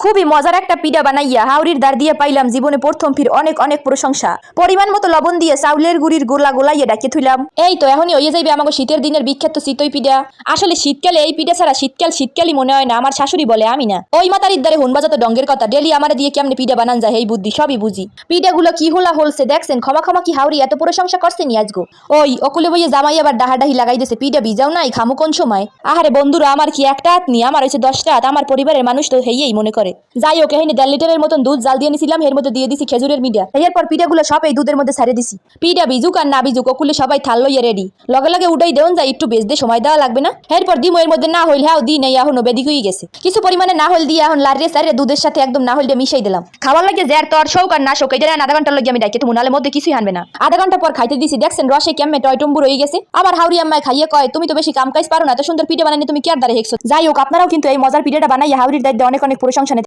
খুবই মজার একটা পিঠা বানাইয়া হাউরির দাঁড় দিয়ে পাইলাম জীবনে প্রথম ফির অনেক অনেক প্রশংসা। পরিমাণ মতো লবণ দিয়ে চাউলের গুড়ির গোলা গোলাইয়া ডাকিয়ে থুইলাম। এই তো এখনই হয়ে যাইবে আমাকে শীতের দিনের বিখ্যাত চিতই পিঠা। আসলে শীতকালে এই পিঠা ছাড়া শীতকালই মনে হয় না, আমার শাশুড়ি বলে, আমি না। ওই মাতারির দ্বারে হুন বাজাতো ডঙ্গের কথা, ডেলি আমার দিয়ে কেমনে পিঠা বানান যায় এই বুদ্ধি সবই বুঝি। পিঠাগুলো কি হোলা হলছে দেখছেন, ক্ষমা ক্ষমা কি হাউরি এত প্রশংসা করছেন আজগো। ওই অকুলে বইয়ে জামাই আবার ডাহাডাহি লাগাই দিয়েছে, পিঠা ভিজাও নাই খামু কোন সময়। আহারে বন্ধুরা, আমার কি একটা হাত নি, আমার হয়েছে 10টা হাত। আমার পরিবারের মানুষ তো হেয়েই মনে করে। যাই হোক, এখানে 1.5 লিটারের মতন দুধ জাল দিয়ে নিছিলাম, এর মধ্যে দিয়ে দিছি খেজুরের মিঠা। এরপর পিঠাগুলো সব এই দুধের মধ্যে ছাড়িয়ে দিছি। পিঠা ভিজুক আর না ভিজুক অকুলে সবাই থাল লইয়া রেডি। লগে লগে উঠাই দেন যায়, একটু বেজতে সময় দেওয়া লাগবে না। এরপর দিমো এর মধ্যে না হইল হ্যাঁ দিই নাই, এখনো বেদি হয়ে গেছে। কিছু পরিমাণে না হইল দিয়ে এখন লারিয়ে সারিয়ে দুধের সাথে একদম না হইল মিশাই দিলাম। খাওয়ার লাগে যে আর তোর শৌক আর না শৌক এটা আধা ঘন্টার লগে আমি ডাইকে তুমি নালে মধ্যে কিছুই আনবে না। আধা ঘন্টা পর খাইতে দিছি, দেখছেন রসে কেমনে টয়টম্বুর হয়ে গেছে। আমার হাউরি আম্মায় খাইয়ে কয়, তুমি তো বেশি কাম কাজ পারো না, এত সুন্দর পিঠা বানানি তুমি কি আর দ্বারা হেকছো। যাই হোক, আপনারাও কিন্তু এই মজার পিঠাটা বানাই হাউরির দায়িত্বে অনেক অনেক প্রশংসা